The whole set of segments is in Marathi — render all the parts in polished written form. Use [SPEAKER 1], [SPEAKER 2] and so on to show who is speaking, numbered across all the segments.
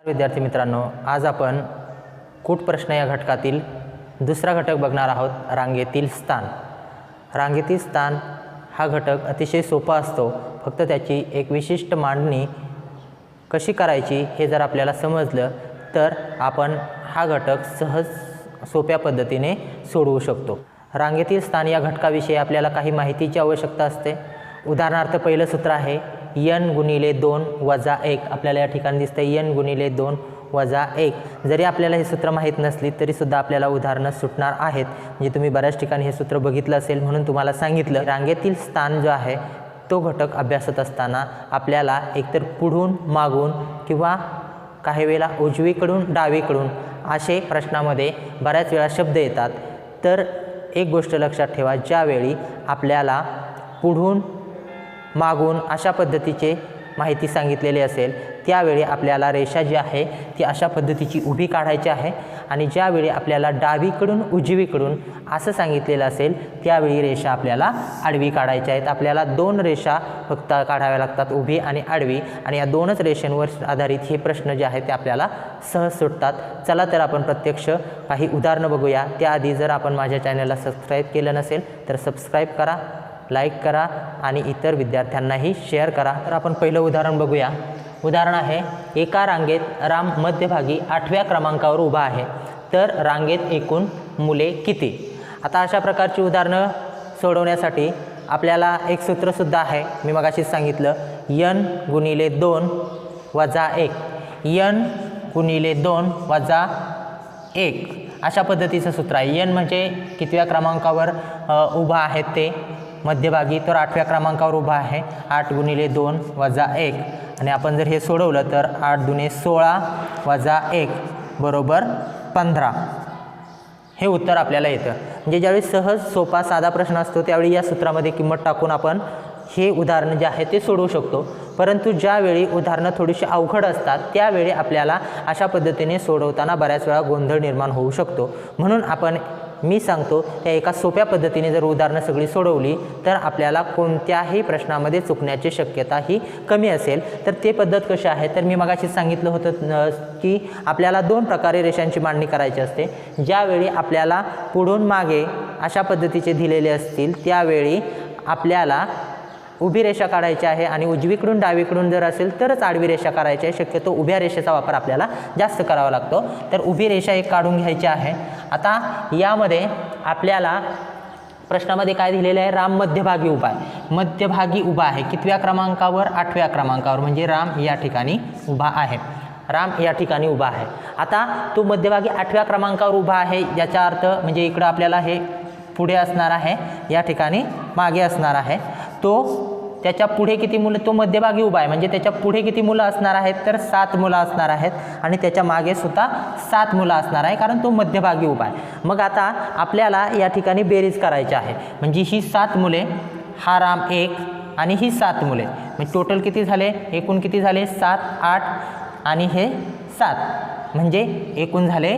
[SPEAKER 1] विद्यार्थी मित्रांनो, आज आपण कूट प्रश्न या घटकातील दुसरा घटक बघणार आहोत, रांगेतील स्थान. रांगेतील स्थान हा घटक अतिशय सोपा असतो. फक्त त्याची एक विशिष्ट मांडणी कशी करायची हे जर आपल्याला समजलं तर आपण हा घटक सहज सोप्या पद्धतीने सोडवू शकतो. रांगेतील स्थान या घटकाविषयी आपल्याला काही माहितीची आवश्यकता असते. उदाहरणार्थ पहिलं सूत्र आहे n गुणिले 2 वजा 1. आपल्याला या ठिकाणी दिसतं n गुणिले 2 वजा 1. जरी आपल्याला हे सूत्र माहीत नसली तरीसुद्धा आपल्याला उदाहरणं सुटणार आहेत. म्हणजे तुम्ही बऱ्याच ठिकाणी हे सूत्र बघितलं असेल म्हणून तुम्हाला सांगितलं. रांगेतील स्थान जो आहे तो घटक अभ्यासत असताना आपल्याला एकतर पुढून मागून किंवा काही वेळेला उजवीकडून डावीकडून असे प्रश्नामध्ये बऱ्याच वेळा शब्द येतात. तर एक गोष्ट लक्षात ठेवा, ज्यावेळी आपल्याला पुढून मागून अशा पद्धतीचे माहिती सांगितलेली असेल त्यावेळी आपल्याला रेषा जी आहे ती अशा पद्धतीची उभी काढायची आहे. आणि ज्यावेळी आपल्याला डावीकडून उजवीकडून असं सांगितलेलं असेल त्यावेळी रेषा आपल्याला आडवी काढायच्या आहेत. आपल्याला 2 रेषा फक्त काढाव्या लागतात, उभी आणि आडवी. आणि या 2च रेषांवर आधारित हे प्रश्न जे आहेत ते आपल्याला सहज सुटतात. चला तर आपण प्रत्यक्ष काही उदाहरणं बघूया. त्याआधी जर आपण माझ्या चॅनलला सबस्क्राईब केलं नसेल तर सबस्क्राईब करा, लाईक करा आणि इतर विद्यार्थ्यांनाही शेअर करा. तर आपण पहिलं उदाहरण बघूया. उदाहरण आहे, एका रांगेत राम मध्यभागी 8व्या क्रमांकावर उभा आहे, तर रांगेत एकूण मुले किती? आता अशा प्रकारची उदाहरणं सोडवण्यासाठी आपल्याला एक सूत्रसुद्धा आहे. मी मगाशीच सांगितलं n गुणिले 2 वजा 1. n गुणिले 2 वजा 1 अशा पद्धतीचं सूत्र आहे. n म्हणजे कितव्या क्रमांकावर उभा आहे ते मध्यभागी, तर 8व्या क्रमांकावर उभा आहे. 8 गुणिले 2 वजा 1. आणि आपण जर हे सोडवलं तर 8 दुणे 16 वजा 1 बरोबर 15 हे उत्तर आपल्याला येतं. म्हणजे ज्यावेळी सहज सोपा साधा प्रश्न असतो त्यावेळी या सूत्रामध्ये किंमत टाकून आपण हे उदाहरण जे आहे ते सोडवू शकतो. परंतु ज्यावेळी उदाहरणं थोडीशी अवघड असतात त्यावेळी आपल्याला अशा पद्धतीने सोडवताना बऱ्याच वेळा गोंधळ निर्माण होऊ शकतो. म्हणून मी सांगतो त्या एका सोप्या पद्धतीने जर उदाहरणं सगळी सोडवली तर आपल्याला कोणत्याही प्रश्नामध्ये चुकण्याची शक्यता ही कमी असेल. तर ते पद्धत कशी आहे तर मी मगाशी सांगितलं होतं की आपल्याला 2 प्रकारे रेषांची मांडणी करायची असते. ज्यावेळी आपल्याला पुढून मागे अशा पद्धतीचे दिलेले असतील त्यावेळी आपल्याला उभी रेषा काढायची आहे आणि उजवीकडून डावीकडून जर असेल तरच आडवी रेषा करायची आहे. शक्यतो उभ्या रेषेचा वापर आपल्याला जास्त करावा लागतो. तर उभी रेषा एक काढून घ्यायची आहे. आता यामध्ये आपल्याला प्रश्नामध्ये काय दिलेलं आहे, राम मध्यभागी उभा आहे. मध्यभागी उभा आहे कितव्या क्रमांकावर? 8व्या क्रमांकावर. म्हणजे राम या ठिकाणी उभा आहे. राम या ठिकाणी उभा आहे. आता तो मध्यभागी 8व्या क्रमांकावर उभा आहे याचा अर्थ म्हणजे इकडं आपल्याला हे पुढे असणार आहे, या ठिकाणी मागे असणार आहे. तो त्याच्या पुढे किती मुलं, तो मध्यभागी उभा आहे म्हणजे त्याच्या पुढे किती मुलं असणार आहेत तर 7 मुलं असणार आहेत. आणि त्याच्या मागे सुद्धा 7 मुलं असणार आहे कारण तो मध्यभागी उभा आहे. मग आता आपल्याला या ठिकाणी बेरीज करायची आहे. म्हणजे ही 7 मुले, हा राम 1 आणि ही 7 मुले, म्हणजे टोटल किती झाले, एकूण किती झाले 7, 8 आणि हे 7 म्हणजे एकूण झाले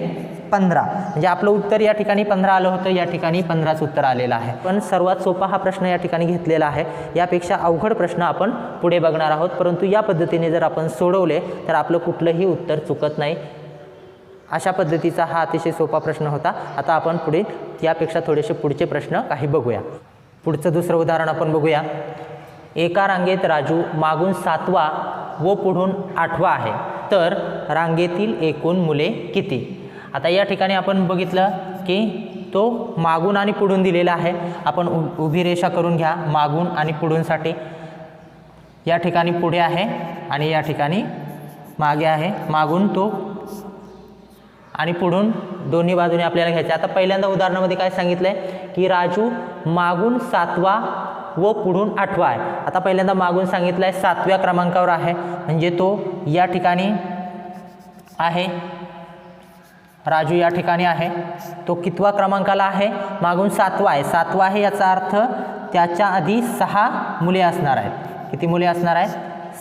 [SPEAKER 1] 15. म्हणजे आपलं उत्तर या ठिकाणी 15 आलं होतं, या ठिकाणी 15च उत्तर आलेलं आहे. पण सर्वात सोपा हा प्रश्न या ठिकाणी घेतलेला आहे. यापेक्षा अवघड प्रश्न आपण पुढे बघणार आहोत. परंतु या पद्धतीने जर आपण सोडवले तर आपलं कुठलंही उत्तर चुकत नाही. अशा पद्धतीचा हा अतिशय सोपा प्रश्न होता. आता आपण पुढे यापेक्षा थोडेसे पुढचे प्रश्न काही बघूया. पुढचं दुसरं उदाहरण आपण बघूया. एका रांगेत राजू मागून 7वा व पुढून 8वा आहे, तर रांगेतील एकूण मुले किती? आता या ठिकाणी आपण बघितलं की तो मागून आणि पुढून दिलेला आहे. आपण उभी रेषा करून घ्या मागून आणि पुढूनसाठी. या ठिकाणी पुढे आहे आणि या ठिकाणी मागे आहे. मागून तो आणि पुढून दोन्ही बाजूने आपल्याला घ्यायचं. आता पहिल्यांदा उदाहरणामध्ये काय सांगितलं आहे की राजू मागून 7वा व पुढून 8वा आहे. आता पहिल्यांदा मागून सांगितलं आहे 7व्या क्रमांकावर आहे म्हणजे तो या ठिकाणी आहे. राजू या ठिकाणी आहे. तो कितवा क्रमांकाला आहे, मागून 7वा आहे. 7वा आहे याचा अर्थ त्याच्या आधी 6 मुले असणार आहेत. किती मुले असणार आहेत?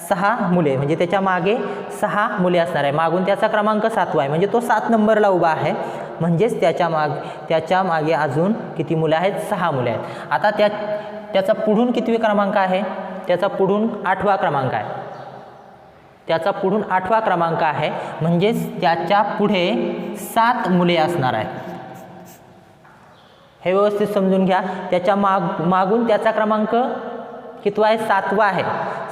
[SPEAKER 1] 6 मुले. म्हणजे त्याच्या मागे 6 मुले असणार आहे. मागून त्याचा क्रमांक 7वा आहे म्हणजे तो 7 नंबरला उभा आहे. म्हणजेच त्याच्या मागे अजून किती मुले आहेत? 6 मुले आहेत. आता त्याचा पुढून कितवी क्रमांक आहे? त्याचा पुढून 8वा क्रमांक आहे. त्याचा पुढून 8वा क्रमांक आहे, म्हणजेच त्याच्या पुढे 7 मुले असणार आहेत। हे व्यवस्थित समजून घ्या। त्याच्या मागून त्याचा क्रमांक कितवा आहे? 7वा आहे।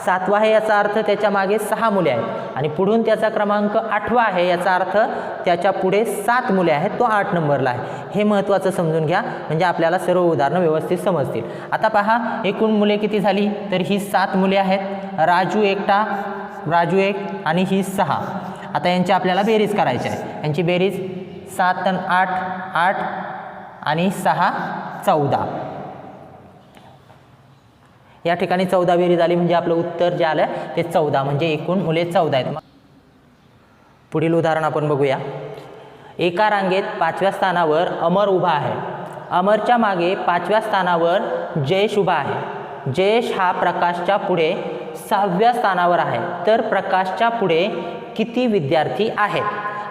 [SPEAKER 1] 7वा आहे याचा अर्थ त्याच्या मागे 6 मुले आहेत आणि पुढून त्याचा क्रमांक 8वा आहे, याचा अर्थ त्याच्या पुढे 7 मुले आहेत, तो 8 नंबरला आहे। हे महत्त्वाचं समजून घ्या, म्हणजे आपल्याला सर्व उदाहरणं व्यवस्थित समजतील। आता पहा, एकूण मुले किती झाली? तर ही 7 मुले आहेत। राजू एक आणि ही 6। आता यांची आपल्याला बेरीज करायची आहे। यांची बेरीज 7 आणि 8 आणि 6 14। या ठिकाणी 14 बेरीज आली, म्हणजे आपलं उत्तर जे आलं ते 14, म्हणजे एकूण मुले 14 आहेत। पुढील उदाहरण आपण बघूया। एका रांगेत 5व्या स्थानावर अमर उभा आहे। अमरच्या मागे 5व्या स्थानावर जयेश उभा आहे। जयेश हा प्रकाशच्या पुढे 6व्या स्थानावर आहे, तर प्रकाशच्या पुढे किती विद्यार्थी आहेत?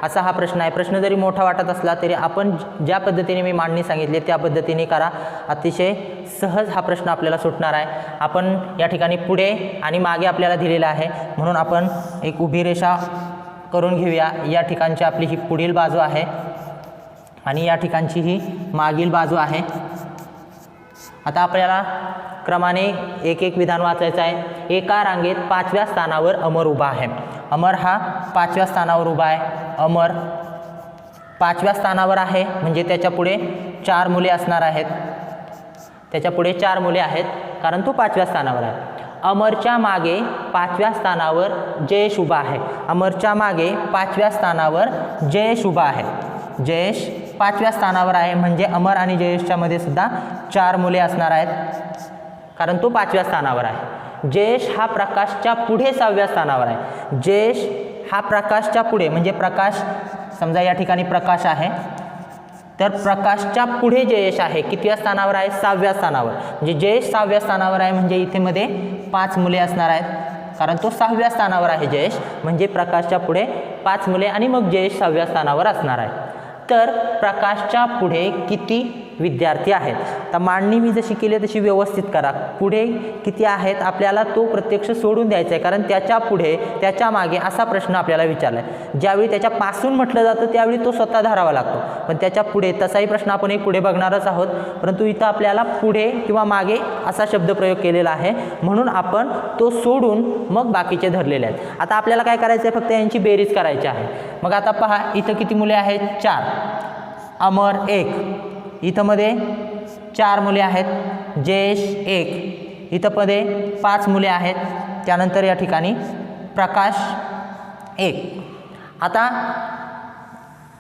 [SPEAKER 1] असा हा प्रश्न आहे। प्रश्न जरी मोठा वाटत असला तरी आपण ज्या पद्धतीने मी मांडणी सांगितली त्या पद्धतीने करा, अतिशय सहज हा प्रश्न आपल्याला सुटणार आहे। आपण या ठिकाणी पुढे आणि मागे आपल्याला दिलेला आहे, म्हणून आपण एक उभी रेषा करून घेऊया। या ठिकाणची आपली ही पुढील बाजू आहे आणि या ठिकाणची ही मागील बाजू आहे। आता आपल्याला क्रमाने एक एक विधान वाचायचं आहे। एका रांगेत 5व्या स्थानावर अमर उभा आहे। अमर हा 5व्या स्थानावर उभा आहे। अमर 5व्या स्थानावर आहे, म्हणजे त्याच्या पुढे 4 मुले असणार आहेत। त्याच्या पुढे 4 मुले आहेत, कारण तो 5व्या स्थानावर आहे। अमरच्या मागे 5व्या स्थानावर जयेश उभा आहे। अमरच्या मागे 5व्या स्थानावर जयेश उभा आहे। जयेश 5व्या स्थानावर आहे, म्हणजे अमर आणि जयेशच्या मध्ये सुद्धा 4 मुले असणार आहेत, कारण तो 5व्या स्थानावर आहे। जयेश हा प्रकाशच्या पुढे 6व्या स्थानावर आहे। जयेश हा प्रकाशच्या पुढे, म्हणजे प्रकाश समजा या ठिकाणी प्रकाश आहे, तर प्रकाशच्या पुढे जयेश आहे। कितव्या स्थानावर आहे? 6व्या स्थानावर। म्हणजे जयेश 6व्या स्थानावर आहे, म्हणजे इथे मध्ये 5 मुले असणार आहेत, कारण तो 6व्या स्थानावर आहे जयेश, म्हणजे प्रकाशच्या पुढे 5 मुले आणि मग जयेश 6व्या स्थानावर असणार आहे। तर प्रकाशच्या पुढे किती विद्यार्थी आहेत? तर मांडणी मी जशी केली तशी व्यवस्थित करा। पुढे किती आहेत आपल्याला तो प्रत्यक्ष सोडून द्यायचा आहे, कारण त्याच्या पुढे त्याच्या मागे असा प्रश्न आपल्याला विचारला आहे। ज्यावेळी त्याच्यापासून म्हटलं जातं त्यावेळी तो स्वतः धरावा लागतो, पण त्याच्या पुढे तसाही प्रश्न आपण एक पुढे बघणारच आहोत, परंतु इथं आपल्याला पुढे किंवा मागे असा शब्दप्रयोग केलेला आहे, म्हणून आपण तो सोडून मग बाकीचे धरलेले आहेत। आता आपल्याला काय करायचं आहे? फक्त यांची बेरीज करायची आहे। मग आता पहा, इथं किती मुले आहेत? 4। अमर 1, इथं मध्ये 4 मुले आहेत। जयेश 1, इथं मध्ये 5 मुले आहेत। त्यानंतर या ठिकाणी प्रकाश 1। आता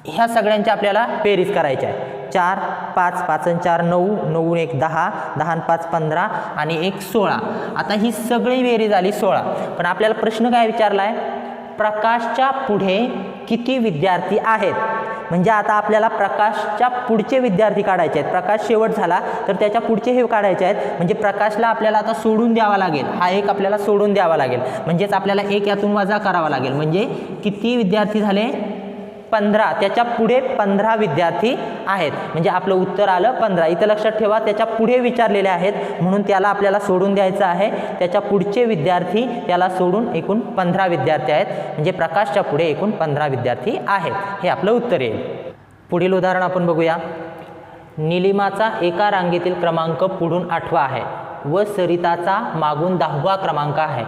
[SPEAKER 1] ह्या सगळ्यांची आपल्याला बेरीज करायची आहे। 4, 5, 5 आणि 4 9, 9 आणि 1 10, 10 आणि 5 15 आणि 1 16। आता ही सगळी बेरीज आली 16, पण आपल्याला प्रश्न काय विचारला आहे? प्रकाशच्या पुढे किती विद्यार्थी आहेत? म्हणजे आता आपल्याला प्रकाशच्या पुढचे विद्यार्थी काढायचे आहेत। प्रकाश शेवट झाला तर त्याच्या पुढचे हे काढायचे आहेत, म्हणजे प्रकाशला आपल्याला आता सोडून द्यावा लागेल। हा एक आपल्याला सोडून द्यावा लागेल, म्हणजेच आपल्याला 1 यातून वजा करावा लागेल। म्हणजे किती विद्यार्थी झाले? 15। त्याच्या पुढे 15 विद्यार्थी आहेत, म्हणजे आपलं उत्तर आलं 15। इथं लक्षात ठेवा, त्याच्या पुढे विचारलेले आहेत, म्हणून त्याला आपल्याला सोडून द्यायचं आहे। त्याच्या पुढचे विद्यार्थी त्याला सोडून एकूण 15 विद्यार्थी आहेत, म्हणजे प्रकाशच्या पुढे एकूण 15 विद्यार्थी आहेत, हे आपलं उत्तर येईल। पुढील उदाहरण आपण बघूया। निलिमाचा एका रांगेतील क्रमांक पुढून 8वा आहे व सरिताचा मागून 10वा क्रमांक आहे।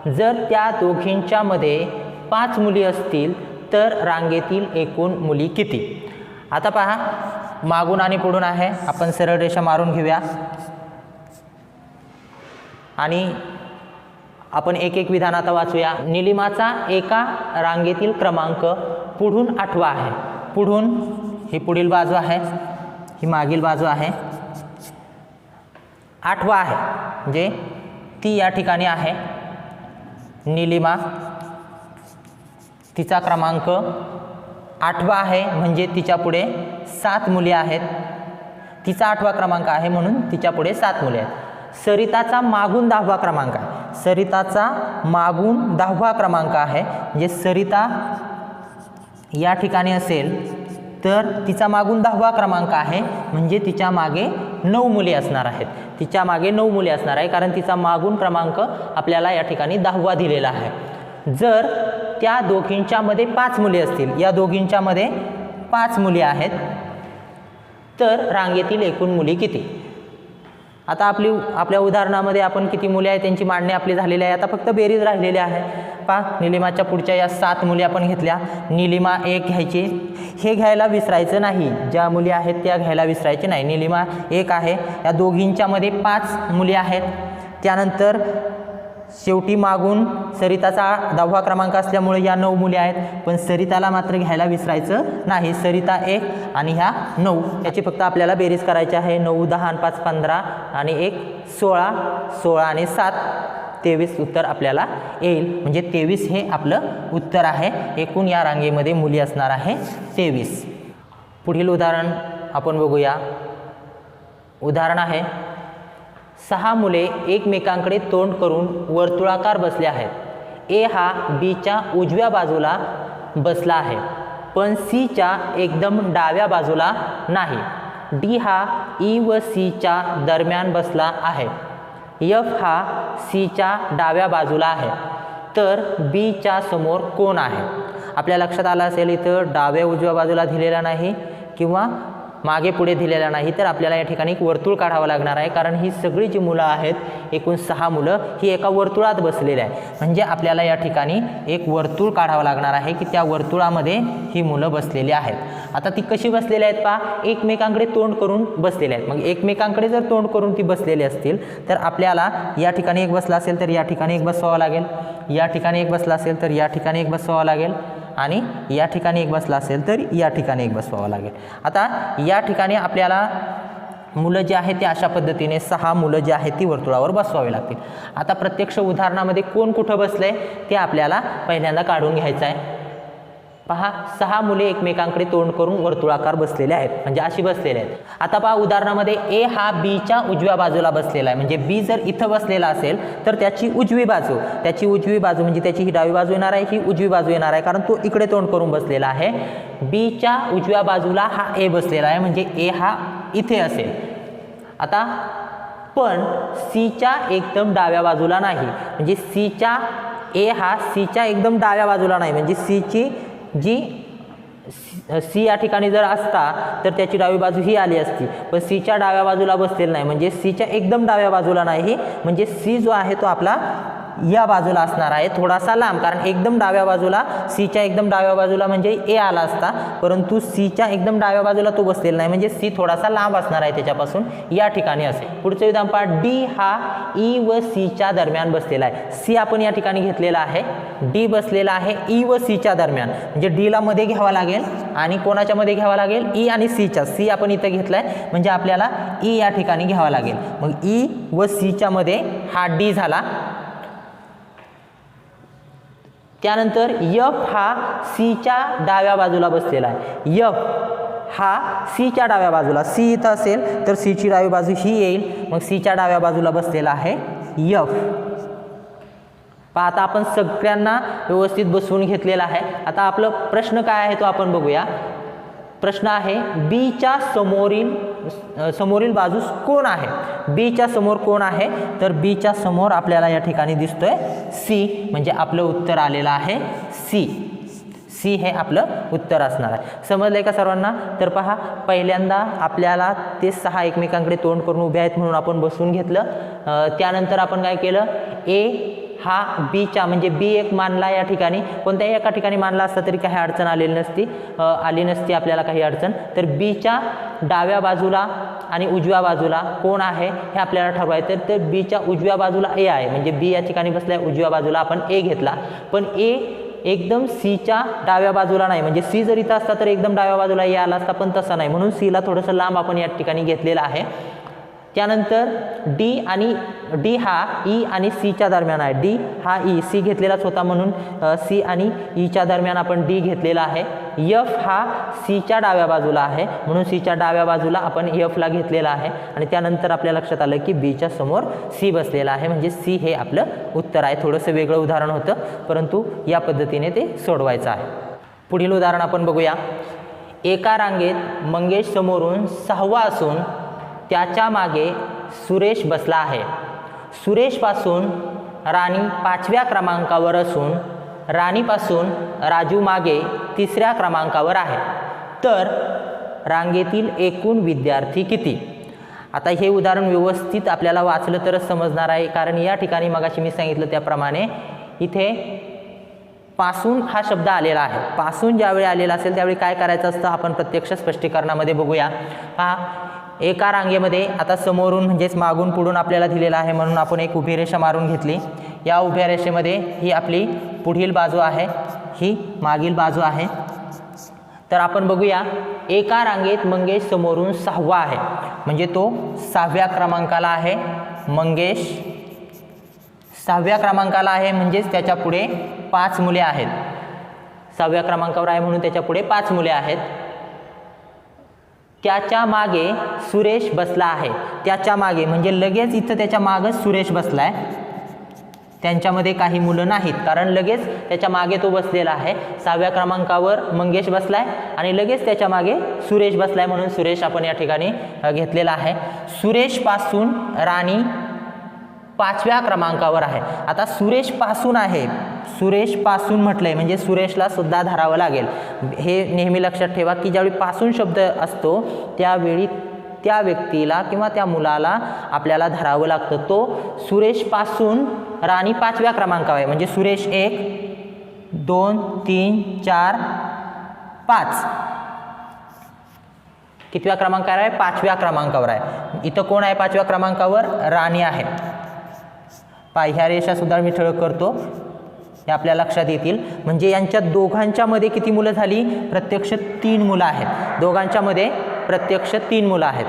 [SPEAKER 1] जर त्या दोघींच्या मध्ये 5 मुली असतील तर रांगेतील एकूण मुली किती? आता पहा, मागून आणि पुढून आहे, आपण सरळ रेषा मारून घेऊया आणि आपण एक एक विधान आता वाचूया। निलिमाचा एका रांगेतील क्रमांक पुढून 8वा आहे। पुढून ही पुढील बाजू आहे, ही मागील बाजू आहे। 8वा आहे, म्हणजे ती या ठिकाणी आहे निलिमा, तिचा क्रमांक 8वा आहे, म्हणजे तिच्या पुढे 7 मुले आहेत। तिचा 8वा क्रमांक आहे, म्हणून तिच्या पुढे 7 मुले आहेत। सरिताचा मागून 10वा क्रमांक आहे। सरिताचा मागून 10वा क्रमांक आहे, म्हणजे सरिता या ठिकाणी असेल तर तिचा मागून 10वा क्रमांक आहे, म्हणजे तिच्या मागे 9 मुले असणार आहेत। तिच्या मागे 9 मुले असणार आहे, कारण तिचा मागून क्रमांक आपल्याला या ठिकाणी 10वा दिलेला आहे। जर त्या दोघींच्यामध्ये 5 मुले असतील, या दोघींच्यामध्ये 5 मुले आहेत, तर रांगेतील एकूण मुली किती? आता आपल्या उदाहरणामध्ये आपण किती मुले आहेत त्यांची मांडणी आपली झालेली आहे. आता फक्त बेरीज राहिलेली आहे. पहा, निलिमाच्या पुढच्या या 7 मुली आपण घेतल्या. निलिमा 1 घ्यायची, हे घ्यायला विसरायचं नाही, ज्या मुली आहेत त्या घ्यायला विसरायचे नाही. निलिमा 1 आहे, या दोघींच्यामध्ये 5 मुली आहेत. त्यानंतर शेवटी मागून सरिताचा 10वा क्रमांक असल्यामुळे या 9 मुली आहेत, पण सरिताला मात्र घ्यायला विसरायचं नाही. सरिता 1 आणि ह्या 9, याची फक्त आपल्याला बेरीज करायची आहे. 9, 10 आणि 5 15 आणि 1 16, 16 आणि 7 23 उत्तर आपल्याला येईल. म्हणजे 23 हे आपलं उत्तर आहे. एकूण या रांगेमध्ये मुली असणार आहे 23. पुढील उदाहरण आपण बघूया. उदाहरण आहे, 6 मुले एकमेकांकडे तोंड करून वर्तुळाकार बसले आहेत. ए हा बीच्या उजव्या बाजूला बसला आहे, पण सीच्या एकदम डाव्या बाजूला नाही. डी हा ई व सीच्या दरम्यान बसला आहे. एफ हा सीच्या डाव्या बाजूला आहे, तर बीच्या समोर कोण आहे? आपल्या लक्षात आलं असेल, इथं डाव्या उजव्या बाजूला दिलेला नाही किंवा मागे पुढे दिलेला नाही, तर आपल्याला या ठिकाणी एक वर्तुळ काढावं लागणार आहे. कारण ही सगळी जी मुलं आहेत, एकूण 6 मुलं ही एका वर्तुळात बसलेली आहे. म्हणजे आपल्याला या ठिकाणी एक वर्तुळ काढावं लागणार आहे की त्या वर्तुळामध्ये ही मुलं बसलेली आहेत. आता ती कशी बसलेली आहेत पहा, एकमेकांकडे तोंड करून बसलेले आहेत. मग एकमेकांकडे जर तोंड करून ती बसलेली असतील, तर आपल्याला या ठिकाणी एक बसला असेल तर या ठिकाणी एक बसवावं लागेल, या ठिकाणी एक बसला असेल तर या ठिकाणी एक बसवावं लागेल, आणि या ठिकाणी एक बसला असेल तर या ठिकाणी एक बसवावं लागेल. आता या ठिकाणी आपल्याला मुलं जे आहेत ते अशा पद्धतीने 6 मुलं जी आहेत ती वर्तुळावर बसवावी लागतील. आता प्रत्यक्ष उदाहरणामध्ये कोण कुठं बसले ते आपल्याला पहिल्यांदा काढून घ्यायचं आहे. पहा, 6 मुले एकमेकांकडे तोंड करून वर्तुळाकार बसलेले आहेत, म्हणजे अशी बसलेले आहेत. आता पहा, उदाहरणामध्ये ए हा बीच्या उजव्या बाजूला बसलेला आहे. म्हणजे बी जर इथं बसलेला असेल तर त्याची उजवी बाजू म्हणजे त्याची ही डावी बाजू येणार आहे, ही उजवी बाजू येणार आहे, कारण तो इकडे तोंड करून बसलेला आहे. बीच्या उजव्या बाजूला हा ए बसलेला आहे, म्हणजे ए हा इथे असेल. आता पण सीच्या एकदम डाव्या बाजूला नाही, म्हणजे ए हा सीच्या एकदम डाव्या बाजूला नाही, म्हणजे सीची जी सी या ठिकाणी जर असता तर त्याची डावी बाजू ही आली असती, पण सीच्या डाव्या बाजूला बसलेला नाही, म्हणजे सीच्या एकदम डाव्या बाजूला नाही. म्हणजे सी जो आहे तो आपला या बाजूला असणार आहे, थोडासा लांब. कारण एकदम डाव्या बाजूला, सीच्या एकदम डाव्या बाजूला म्हणजे ए आला असता, परंतु सीच्या एकदम डाव्या बाजूला तो बसलेला नाही, म्हणजे सी थोडासा लांब असणार आहे त्याच्यापासून, या ठिकाणी असेल. पुढचं उदाहरण पहा, डी हा ई व सीच्या दरम्यान बसलेला आहे. सी आपण या ठिकाणी घेतलेला आहे, डी बसलेला आहे ई व सीच्या दरम्यान, म्हणजे डीला मध्ये घ्यावा लागेल आणि कोणाच्या मध्ये घ्यावा लागेल, ई आणि सीच्या. सी आपण इथं घेतलाय, म्हणजे आपल्याला ई या ठिकाणी घ्यावा लागेल. मग ई व सीच्या मध्ये हा डी झाला. त्यानंतर एफ हा सीच्या डाव्या बाजूला बसलेला आहे. एफ हा सीच्या डाव्या बाजूला, सी इथं असेल तर सीची डावी बाजू ही येईल, मग सीच्या डाव्या बाजूला बसलेला आहे एफ. आता आपण सगळ्यांना व्यवस्थित बसवून घेतलेला आहे. आता आपलं प्रश्न काय आहे तो आपण बघूया. प्रश्न आहे, बीच्या समोरील बाजूस कोण आहे? बीच्या समोर कोण आहे? तर बीच्या समोर आपल्याला या ठिकाणी दिसतोय सी, म्हणजे आपलं उत्तर आलेलं आहे सी. सी हे आपलं उत्तर असणार आहे. समजलंय का सर्वांना? तर पहा, पहिल्यांदा आपल्याला ते 6 एकमेकांकडे तोंड करून उभे आहेत म्हणून आपण बसवून घेतलं. त्यानंतर आपण काय केलं, ए हा बीच्या म्हणजे बी एक मानला, या ठिकाणी कोणत्याही एका ठिकाणी मानला असता तरी काही अडचण आली नसती आपल्याला काही अडचण. तर बीच्या डाव्या बाजूला आणि उजव्या बाजूला कोण आहे हे आपल्याला ठरवायचं. तर बीच्या उजव्या बाजूला ए आहे, म्हणजे बी या ठिकाणी बसल्या उजव्या बाजूला आपण ए घेतला, पण ए एकदम सीच्या डाव्या बाजूला नाही, म्हणजे सी जर इथं असता तर एकदम डाव्या बाजूला ए आला असता, पण तसं नाही, म्हणून सीला थोडंसं लांब आपण या ठिकाणी घेतलेलं आहे. त्यानंतर डी हा ई आणि सीच्या दरम्यान आहे. डी हा ई, सी घेतलेलाच होता म्हणून सी आणि ईच्या दरम्यान आपण डी घेतलेला आहे. एफ हा सीच्या डाव्या बाजूला आहे, म्हणून सीच्या डाव्या बाजूला आपण एफला घेतलेला आहे. आणि त्यानंतर आपल्या लक्षात आलं की बीच्या समोर सी बसलेला आहे, म्हणजे सी हे आपलं उत्तर आहे. थोडंसं वेगळं उदाहरण होतं, परंतु या पद्धतीने ते सोडवायचं आहे. पुढील उदाहरण आपण बघूया. एका रांगेत मंगेश समोरून 6वा असून त्याच्या मागे सुरेश बसला आहे. सुरेशपासून राणी 5व्या क्रमांकावर असून राणीपासून राजू मागे तिसऱ्या क्रमांकावर आहे, तर रांगेतील एकूण विद्यार्थी किती? आता हे उदाहरण व्यवस्थित आपल्याला वाचलं तरच समजणार आहे, कारण या ठिकाणी मगाशी मी सांगितलं त्याप्रमाणे इथे पासून हा शब्द आलेला आहे. पासून ज्यावेळी आलेला असेल त्यावेळी काय करायचं असतं आपण प्रत्यक्ष स्पष्टीकरणामध्ये बघूया. एका रांगेमध्ये आता समोरून म्हणजेच मागून पुढून आपल्याला दिलेला आहे, म्हणून आपण एक उभी रेषा मारून घेतली. या उभ्या रेषेमध्ये ही आपली पुढील बाजू आहे, ही मागील बाजू आहे. तर आपण बघूया, एका रांगेत मंगेश समोरून 6वा आहे, म्हणजे तो 6व्या क्रमांकाला आहे. मंगेश 6व्या क्रमांकाला आहे, म्हणजेच त्याच्या पुढे 5 मुले आहेत. 6व्या क्रमांकावर आहे म्हणून त्याच्या पुढे 5 मुले आहेत. त्याच्या मागे सुरेश बसला आहे. त्याच्या मागे म्हणजे लगेच इथं त्याच्या मागच सुरेश बसलाय. त्यांच्यामध्ये काही मुलं नाहीत, कारण लगेच त्याच्या मागे तो बसलेला आहे. 6व्या क्रमांकावर मंगेश बसलाय आणि लगेच त्याच्या मागे सुरेश बसलाय, म्हणून सुरेश आपण या ठिकाणी घेतलेला आहे. सुरेश पासून राणी 5व्या क्रमांकावर आहे. आता सुरेश पासून आहे, सुरेश पासून म्हटलंय म्हणजे सुरेशला सुद्धा धरावं लागेल. हे नेहमी लक्षात ठेवा की ज्यावेळी पासून शब्द असतो त्यावेळी त्या व्यक्तीला किंवा त्या मुलाला आपल्याला धरावं लागतं. तो सुरेश पासून राणी 5व्या क्रमांकावर आहे, म्हणजे सुरेश 1 2 3 4 5 कितव्या क्रमांकावर आहे? 5व्या क्रमांकावर आहे. इथं कोण आहे 5व्या क्रमांकावर? राणी आहे. ह्या रेषा सुद्धा मी ठळक करतो, हे आपल्या लक्षात येतील. म्हणजे यांच्या दोघांच्या मध्ये किती मुलं झाली? प्रत्यक्ष 3 मुलं आहेत. दोघांच्या मध्ये प्रत्यक्ष 3 मुलं आहेत.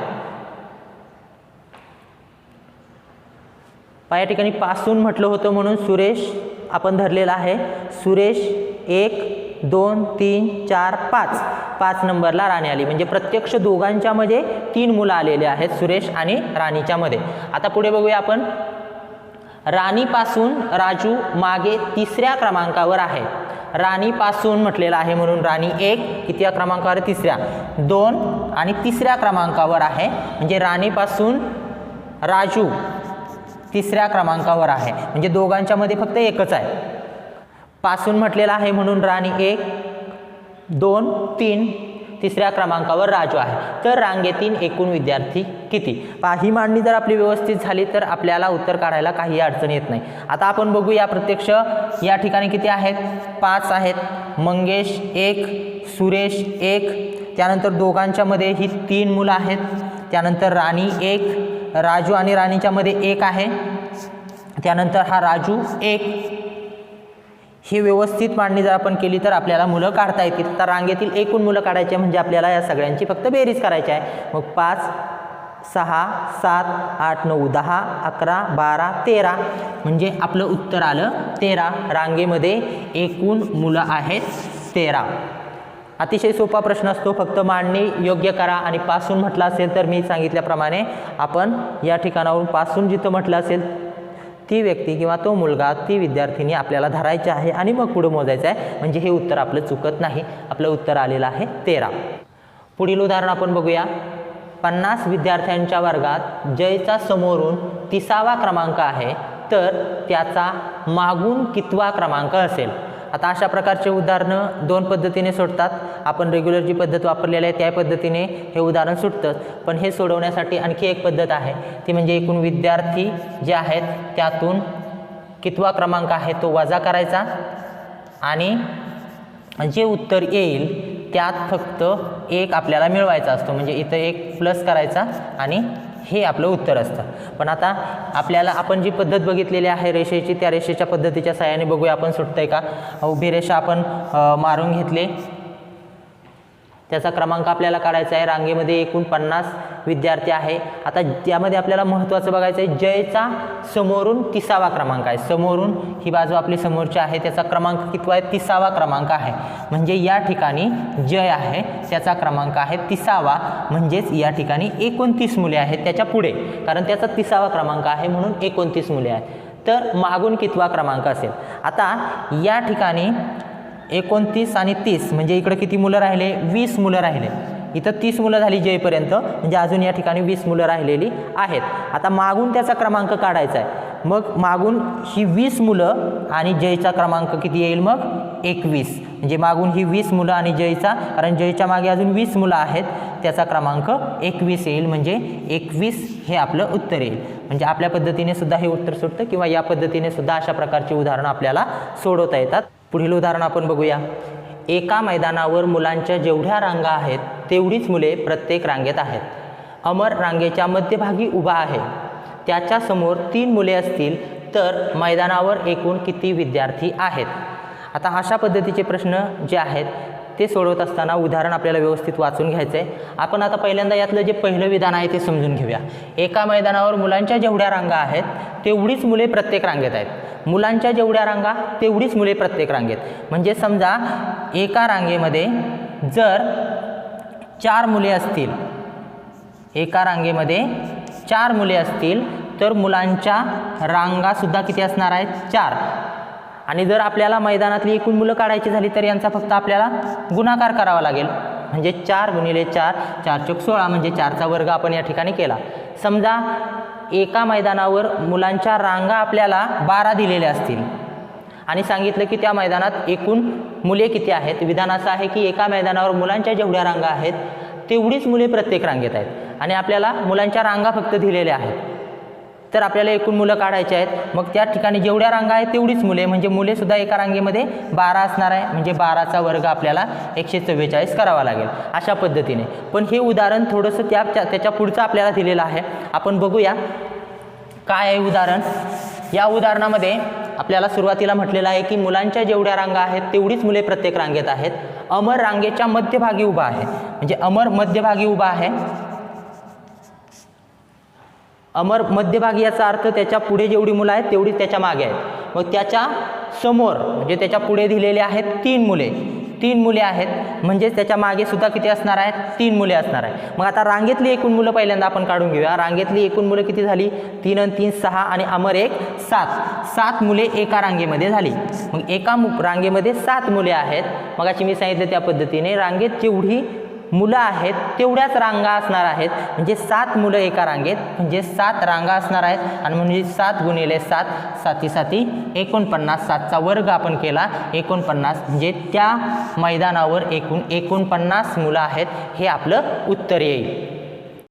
[SPEAKER 1] या ठिकाणी पासून म्हटलं होतं म्हणून सुरेश आपण धरलेला आहे. सुरेश 1 2 3 4 5 5 नंबरला राणी आली, म्हणजे प्रत्यक्ष दोघांच्या मध्ये 3 मुलं आलेले आहेत, सुरेश आणि राणीच्या मध्ये. आता पुढे बघूया आपण. राणीपासून राजू मागे 3ऱ्या क्रमांकावर आहे. राणीपासून म्हटलेलं आहे म्हणून राणी 1 कितव्या क्रमांकावर? 3ऱ्या. 2 आणि 3ऱ्या क्रमांकावर आहे, म्हणजे राणीपासून राजू 3ऱ्या क्रमांकावर आहे, म्हणजे दोघांच्या मध्ये फक्त एकच आहे. पासून म्हटलेलं आहे म्हणून राणी 1 2 3 3ऱ्या क्रमांकावर राजू आहे. तर रांगेतील एकूण विद्यार्थी किती? ही मांडणी जर आपली व्यवस्थित झाली तर आपल्याला उत्तर काढायला काही अडचण येत नाही. आता आपण बघूया प्रत्यक्ष या ठिकाणी किती आहेत? 5 आहेत. मंगेश 1 सुरेश 1, त्यानंतर दोघांच्या मध्ये ही 3 मुलं आहेत. त्यानंतर राणी 1, राजू आणि राणीच्या मध्ये 1 आहे. त्यानंतर हा राजू 1. ही व्यवस्थित मांडणी जर आपण केली तर आपल्याला मुलं काढता येतील. तर रांगेतील एकूण मुलं काढायची म्हणजे आपल्याला या सगळ्यांची फक्त बेरीज करायची आहे. मग 5 6 7 8 9 10 11 12 13, म्हणजे आपलं उत्तर आलं 13. रांगेमध्ये एकूण मुलं आहेत 13. अतिशय सोपा प्रश्न असतो, फक्त मांडणी योग्य करा. आणि पासून म्हटलं असेल तर मी सांगितल्याप्रमाणे आपण या ठिकाणावरून पासून जिथं म्हटलं असेल ती व्यक्ती किंवा तो मुलगा, ती विद्यार्थिनी आपल्याला धरायची आहे आणि मग पुढे मोजायचं आहे, म्हणजे हे उत्तर आपलं चुकत नाही. आपलं उत्तर आलेलं आहे 13. पुढील उदाहरण आपण बघूया. 50 विद्यार्थ्यांच्या वर्गात जयचा समोरून 30वा क्रमांक आहे, तर त्याचा मागून कितवा क्रमांक असेल? आता अशा प्रकारचे उदाहरणं 2 पद्धतीने सुटतात. आपण रेग्युलर जी पद्धत वापरलेली आहे त्या पद्धतीने हे उदाहरण सुटतं. पण हे सोडवण्यासाठी आणखी एक पद्धत आहे, ती म्हणजे एकूण विद्यार्थी जे आहेत त्यातून कितवा क्रमांक आहे तो वजा करायचा आणि जे उत्तर येईल त्यात फक्त 1 आपल्याला मिळवायचा असतो. म्हणजे इथं 1 प्लस करायचा आणि हे आपलं उत्तर असतं. पण आता आपल्याला आपण जी पद्धत बघितलेली आहे रेषेची, त्या रेषेच्या पद्धतीच्या सहाय्याने बघूया आपण सुटतंय का. उभी रेषा आपण मारून घेतले, त्याचा क्रमांक आपल्याला काढायचा आहे. रांगेमध्ये एकूण 50 विद्यार्थी आहे. आता त्यामध्ये आपल्याला महत्त्वाचं बघायचं आहे, जयचा समोरून 30वा क्रमांक आहे. समोरून ही बाजू आपली समोरची आहे, त्याचा क्रमांक कितवा आहे? 30वा क्रमांक आहे. म्हणजे या ठिकाणी जय आहे त्याचा क्रमांक आहे 30वा, म्हणजेच या ठिकाणी 29 मुले आहेत त्याच्या पुढे, कारण त्याचा 30वा क्रमांक आहे म्हणून 29 मुले आहेत. तर मागून कितवा क्रमांक असेल? आता या ठिकाणी 29 आणि 30 म्हणजे इकडे किती मुलं राहिले? 20 मुलं राहिले. इथं 30 मुलं झाली जयपर्यंत, म्हणजे अजून या ठिकाणी 20 मुलं राहिलेली आहेत. आता मागून त्याचा क्रमांक काढायचा आहे. मग मागून ही 20 मुलं आणि जयचा क्रमांक किती येईल मग 21, म्हणजे मागून ही 20 मुलं आणि जयचा, कारण जयच्या मागे अजून 20 मुलं आहेत, त्याचा क्रमांक 21 येईल, म्हणजे 21 हे आपलं उत्तर येईल. म्हणजे आपल्या पद्धतीने सुद्धा हे उत्तर सुटतं किंवा या पद्धतीने सुद्धा अशा प्रकारची उदाहरणं आपल्याला सोडवता येतात. पुढील उदाहरण आपण बघूया. एका मैदानावर मुलांच्या जेवढ्या रांगा आहेत तेवढीच मुले प्रत्येक रांगेत आहेत. अमर रांगेच्या मध्यभागी उभा आहे. त्याच्या समोर 3 मुले असतील तर मैदानावर एकूण किती विद्यार्थी आहेत? आता अशा पद्धतीचे प्रश्न जे आहेत ते सोडवत असताना उदाहरण आपल्याला व्यवस्थित वाचून घ्यायचं आहे. आपण आता पहिल्यांदा यातलं जे पहिलं विधान आहे ते समजून घेऊया. एका मैदानावर मुलांच्या जेवढ्या रांगा आहेत तेवढीच मुले प्रत्येक रांगेत आहेत. मुलांच्या जेवढ्या रांगा तेवढीच मुले प्रत्येक रांगेत, म्हणजे समजा एका रांगेमध्ये जर 4 मुले असतील, एका रांगेमध्ये 4 मुले असतील तर मुलांच्या रांगासुद्धा किती असणार आहेत? 4. आणि जर आपल्याला मैदानातली एकूण मुलं काढायची झाली तर यांचा फक्त आपल्याला गुणाकार करावा लागेल, म्हणजे 4 गुणिले 4, 4 चौक 16, म्हणजे 4चा वर्ग आपण या ठिकाणी केला. समजा एका मैदानावर मुलांच्या रांगा आपल्याला 12 दिलेल्या असतील आणि सांगितलं की त्या मैदानात एकूण मुले किती आहेत. विधान असं आहे की एका मैदानावर मुलांच्या जेवढ्या रांगा आहेत तेवढीच मुले प्रत्येक रांगेत आहेत आणि आपल्याला मुलांच्या रांगा फक्त दिलेल्या आहेत, तर आपल्याला एकूण मुलं काढायचे आहेत. मग त्या ठिकाणी जेवढ्या रांगा आहेत तेवढीच मुले, म्हणजे मुलेसुद्धा एका रांगेमध्ये 12 असणार आहे, म्हणजे 12चा वर्ग आपल्याला 144 करावा लागेल अशा पद्धतीने. पण हे उदाहरण थोडंसं त्याच्या पुढचं आपल्याला दिलेलं आहे. आपण बघूया काय आहे उदाहरण. या उदाहरणामध्ये आपल्याला सुरुवातीला म्हटलेलं आहे की मुलांच्या जेवढ्या रांगा आहेत तेवढीच मुले प्रत्येक रांगेत आहेत. अमर रांगेच्या मध्यभागी उभा आहे, म्हणजे अमर मध्यभागी उभा आहे. अमर मध्यभागी याचा अर्थ त्याच्या पुढे जेवढी मुलं आहेत तेवढीच त्याच्या मागे आहेत. मग त्याच्या समोर म्हणजे त्याच्या पुढे दिलेले आहेत 3 मुले, 3 मुले आहेत, म्हणजे त्याच्या मागे सुद्धा किती असणार आहेत? 3 मुले असणार आहे. मग आता रांगेतली एकूण मुलं पहिल्यांदा आपण काढून घेऊया. रांगेतली एकूण मुलं किती झाली? 3 आणि 3 6 आणि अमर 1 7, 7 मुले एका रांगेमध्ये झाली. मग एका रांगेमध्ये 7 मुले आहेत. मगाशी मी सांगितलं त्या पद्धतीने रांगेत जेवढी मुलं आहेत तेवढ्याच रांगा असणार आहेत, म्हणजे 7 मुलं एका रांगेत, म्हणजे 7 रांगा असणार आहेत. आणि म्हणजे 7 गुणिले 7, 7 7 49, 7चा वर्ग आपण केला 49, म्हणजे त्या मैदानावर एकूण 49 मुलं आहेत, हे आपलं उत्तर येईल.